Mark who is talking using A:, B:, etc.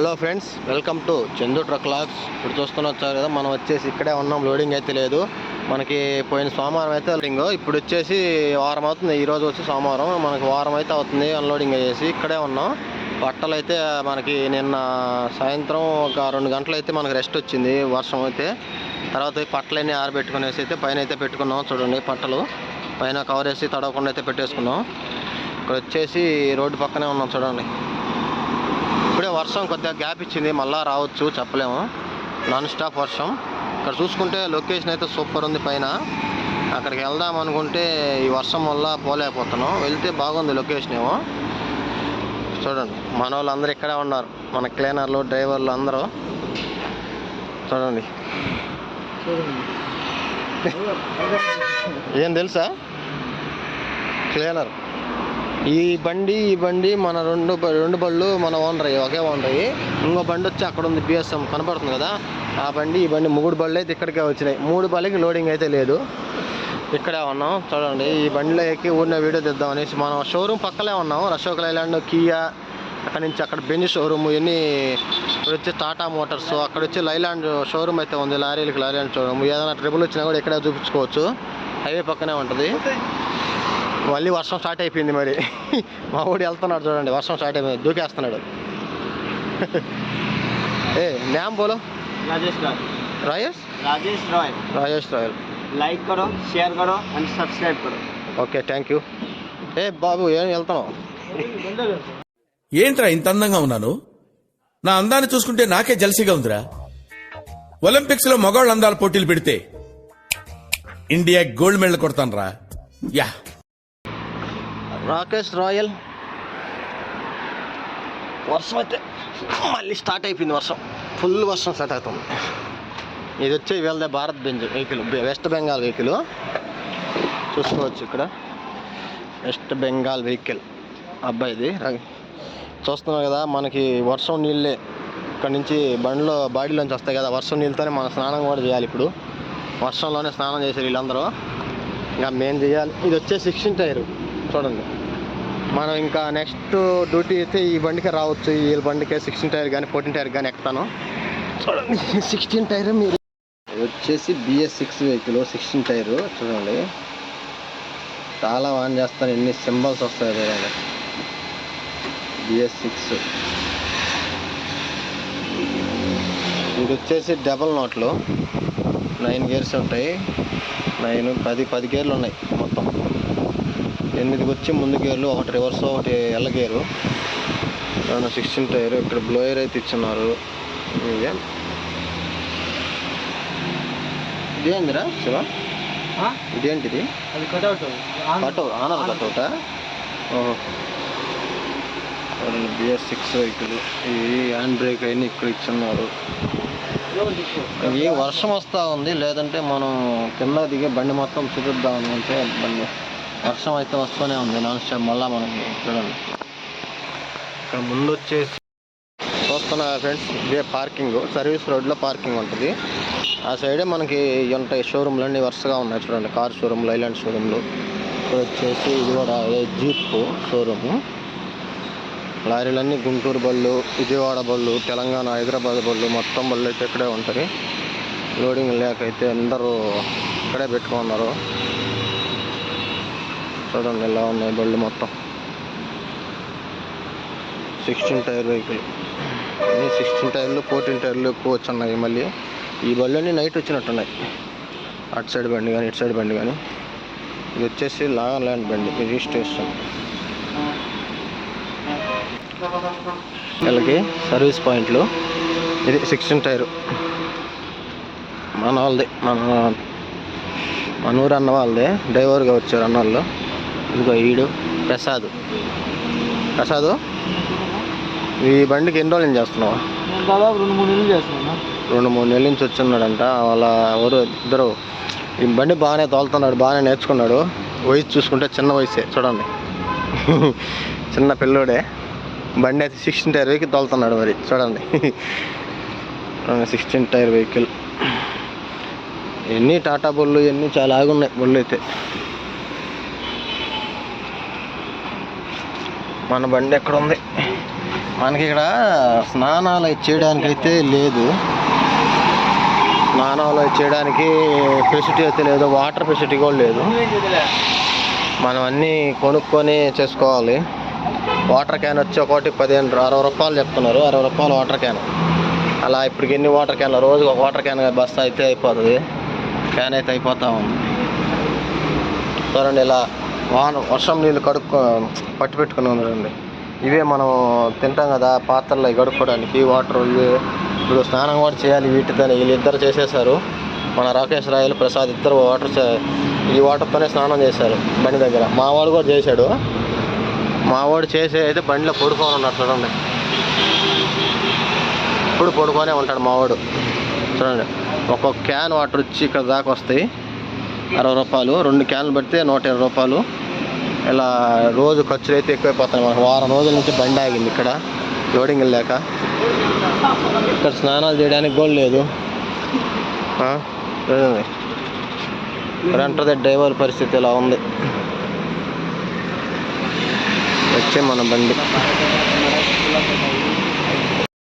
A: Hello friends, welcome to Chandu truck logs. ఇప్పుడు చూస్తున్న వచ్చారు కదా, మనం వచ్చేసి ఇక్కడే ఉన్నాం. లోడింగ్ అయితే లేదు మనకి. పోయిన సోమవారం అయితే లోడింగ్, ఇప్పుడు వచ్చేసి వారం అవుతుంది. ఈరోజు వచ్చి సోమవారం, మనకి వారం అయితే అవుతుంది అన్లోడింగ్ అయ్యేసి. ఇక్కడే ఉన్నాం. బట్టలు అయితే మనకి నిన్న సాయంత్రం ఒక 2 గంటలు అయితే మనకి రెస్ట్ వచ్చింది, వర్షం అయితే. తర్వాత పట్టలన్నీ ఆరబెట్టుకునేసి అయితే పైన అయితే పెట్టుకున్నాం. చూడండి, పట్టలు పైన కవర్ వేసి తడవకుండా అయితే పెట్టేసుకున్నాం. ఇక్కడ వచ్చేసి రోడ్డు పక్కనే ఉన్నాం. చూడండి, ఇప్పుడే వర్షం కొద్దిగా గ్యాప్ ఇచ్చింది, మళ్ళీ రావచ్చు చెప్పలేము. నాన్ స్టాప్ వర్షం. ఇక్కడ చూసుకుంటే లొకేషన్ అయితే సూపర్ ఉంది. పైన అక్కడికి వెళ్దాం అనుకుంటే ఈ వర్షం వల్ల పోలేకపోతున్నాం. వెళ్తే బాగుంది లొకేషన్ ఏమో. చూడండి, మన వాళ్ళు అందరూ ఇక్కడే ఉన్నారు, మన క్లీనర్లు, డ్రైవర్లు అందరూ. చూడండి, ఏం తెలుసా, క్లీనర్. ఈ బండి మన రెండు బళ్ళు మన ఓనర్, ఒకే ఓనర్. ఇంకో బండి వచ్చి అక్కడ ఉంది, బిఎస్ఎం కనపడుతుంది కదా, ఆ బండి. ఈ బండి 3 బళ్ళు అయితే ఇక్కడికే వచ్చినాయి. 3 బళ్ళకి లోడింగ్ అయితే లేదు, ఇక్కడే ఉన్నాం. చూడండి, ఈ బండిలో ఎక్కి ఊరినే వీడియో తీద్దాం అనేసి మనం షోరూమ్ పక్కలే ఉన్నాం. అశోక్ లైలాండ్, కియా, అక్కడ నుంచి అక్కడ బెంజ్ షోరూమ్, ఇవన్నీ. ఇక్కడ వచ్చి టాటా మోటార్స్, అక్కడ వచ్చి లైలాండ్ షోరూమ్ అయితే ఉంది, లారీలకి లైలాండ్ షోరూమ్. ఏదైనా ట్రిబుల్ వచ్చినా కూడా ఇక్కడే చూపించుకోవచ్చు, హైవే పక్కనే ఉంటుంది. మళ్ళీ వర్షం స్టార్ట్ అయిపోయింది. మరి మా ఊడు వెళ్తున్నాడు చూడండి, వర్షం స్టార్ట్ అయిపోయింది, దూకేస్తున్నాడు. ఏ నామ్ బోలో?
B: राजेश
A: रॉयल.
B: लाइक करो, शेयर करो एंड सब्सक्राइब करो.
A: Okay, thank you. ఏ బాబు, ఏం వెళ్తున్నావు?
C: ఏంట్రా ఇంత అందంగా ఉన్నాను? నా అందాన్ని చూసుకుంటే నాకే జలసిగా ఉందిరా. ఒలింపిక్స్ లో మగవాళ్ళ అందాల పోటీలు పెడితే ఇండియా గోల్డ్ మెడల్ కొడతానురా. Yeah,
A: Rakesh Royal. వర్షం అయితే మళ్ళీ స్టార్ట్ అయిపోయింది, వర్షం ఫుల్ వర్షం స్టార్ట్ అవుతుంది. ఇది వచ్చి వీళ్ళదే Bharat Benz vehicle, West Bengal vehicle. చూసుకోవచ్చు ఇక్కడ, వెస్ట్ బెంగాల్ వెహికల్ అబ్బాయిది. చూస్తున్నాం కదా, మనకి వర్షం నీళ్ళే ఇక్కడ నుంచి బండిలో బాడీలోంచి వస్తాయి కదా, వర్షం నీళ్ళతోనే మనం స్నానం కూడా చేయాలి. ఇప్పుడు వర్షంలోనే స్నానం చేశారు వీళ్ళందరూ, ఇంకా మేము చేయాలి. ఇది వచ్చే 16 టైర్. చూడండి, మనం ఇంకా నెక్స్ట్ డ్యూటీ అయితే ఈ బండికే రావచ్చు. ఈ బండికే 16 టైర్ కానీ 14 టైర్ కానీ ఎక్కుతాను. చూడండి, 16 టైర్. మీరు ఇది వచ్చేసి BS6 వెహికల్, 16 టైరు. చూడండి, చాలా ఆన్ చేస్తాను, ఎన్ని సింబల్స్ వస్తాయి చూడండి. BS6 ఇది వచ్చేసి డబల్ నోట్లు, 9 గేర్స్ ఉంటాయి. 9, 10 గేర్లు ఉన్నాయి మొత్తం. 8 వచ్చి ముందు గేర్లు, 1 రివర్స్, 1 ఎల్ల గేరు. 16 టైర్. ఇక్కడ బ్లోయర్ అయితే ఇచ్చున్నారు. ఇదేందిరా శివ, ఇదేంటిది?
B: అది కట్అవుట్,
A: ఆనర్ కట్అవుటా? ఓహో, BS6 వెహికల్. ఈ హ్యాండ్ బ్రేక్ అయినా ఇక్కడ ఇచ్చున్నారు. ఈ వర్షం వస్తూ ఉంది, లేదంటే మనం కింద దిగే బండి మొత్తం చూపిద్దాం అనుకుంటే బండి వర్షం అయితే వస్తూనే ఉంది నాన్ స్టాప్. మళ్ళీ మనకి చూడండి, ఇక్కడ ముందు వచ్చేసి చూస్తున్నా ఫ్రెండ్స్, ఇదే పార్కింగ్. సర్వీస్ రోడ్లో పార్కింగ్ ఉంటుంది. ఆ సైడే మనకి ఉంటాయి షోరూమ్లు అన్నీ వరుసగా ఉన్నాయి. చూడండి, కార్ షోరూమ్, లైలాండ్ షోరూమ్లు. ఇక్కడ వచ్చేసి ఇది కూడా జీప్ షోరూము. లారీలన్నీ గుంటూరు బళ్ళు, విజయవాడ బళ్ళు, తెలంగాణ, హైదరాబాద్ బళ్ళు, మొత్తం బళ్ళు అయితే ఇక్కడే ఉంటాయి. లోడింగ్ లేకైతే అందరూ ఇక్కడే పెట్టుకున్నారు. చూడండి ఎలా ఉన్నాయి బళ్ళు మొత్తం. 16 టైర్ వెహికల్. 16 టైర్లు, 14 టైర్లు ఎక్కువ వచ్చున్నాయి. మళ్ళీ ఈ బళ్ళన్నీ నైట్ వచ్చినట్టున్నాయి, అటు సైడ్ బండి కానీ ఇటు సైడ్ బండి కానీ. ఇది వచ్చేసి నాగాల్యాండ్ బండి, రిజిస్ట్రేషన్. వీళ్ళకి సర్వీస్ పాయింట్లు. ఇది 16 టైరు మన వాళ్ళది, మన ఊరు అన్న వాళ్ళదే. డ్రైవర్గా వచ్చారు అన్న వాళ్ళు. ఇదిగో ఈడు ప్రసాద్. ఈ బండికి ఎన్ని రోజులు చేస్తున్నావు?
B: దాదాపు 2-3 నెలలు చేస్తున్నాను.
A: 2-3 నెలల నుంచి వచ్చున్నాడంట. వాళ్ళ ఊరు ఇద్దరు. ఈ బండి బాగానే తోలుతున్నాడు, బాగానే నేర్చుకున్నాడు. వయసు చూసుకుంటే చిన్న వయసే. చూడండి, చిన్న పిల్లోడే. బండి అయితే 16 టైర్ వెహికల్ తోలుతున్నాడు. మరి చూడండి, 16 టైర్ వెహికల్. ఎన్ని టాటా బళ్ళు, ఎన్ని చాలా ఆగున్నాయి బళ్ళు అయితే. మన బండి ఎక్కడ ఉంది? మనకి ఇక్కడ స్నానాలు చేయడానికైతే లేదు, స్నానాలు చేయడానికి ఫెసిలిటీ అయితే లేదు, వాటర్ ఫెసిలిటీ కూడా లేదు. మనం అన్నీ కొనుక్కొని చేసుకోవాలి. వాటర్ క్యాన్ వచ్చి ఒకటి 60 రూపాయలు చెప్తున్నారు, 60 రూపాయలు వాటర్ క్యాన్. అలా ఇప్పటికి ఎన్ని వాటర్ క్యాన్లు, రోజుకి ఒక వాటర్ క్యాన్ బస్తా అయితే అయిపోతుంది, క్యాన్ అయితే అయిపోతా ఉంది. చూడండి ఇలా వర్షం నీళ్ళు పట్టి పెట్టుకుని ఉందండి. ఇవే మనం తింటాం కదా పాత్రలు గడుపుకోవడానికి వాటర్. ఇప్పుడు స్నానం కూడా చేయాలి వీటితో, వీళ్ళిద్దరు చేసేసారు. మన రాకేష్ రాయలు ప్రసాద్ ఇద్దరు ఈ వాటర్తోనే స్నానం చేశారు బండి దగ్గర. మావాడు కూడా చేశాడు. మావాడు చేసే అయితే బండిలో పడుకొని ఉన్నాడు చూడండి, ఇప్పుడు పడుకొనే ఉంటాడు మావాడు. చూడండి ఒక్కొక్క క్యాన్ వాటర్ వచ్చి ఇక్కడ దాకా వస్తాయి 60 రూపాయలు, 2 క్యాన్లు పెడితే 120 రూపాయలు. ఇలా రోజు ఖర్చులు అయితే ఎక్కువైపోతాయి మనకు. వారం రోజుల నుంచి బండి ఆగింది ఇక్కడ లోడింగ్ లేక. ఇక్కడ స్నానాలు చేయడానికి కూడా లేదు. రెంటర్ డ్రైవర్ పరిస్థితి ఇలా ఉంది. వచ్చే మన బండి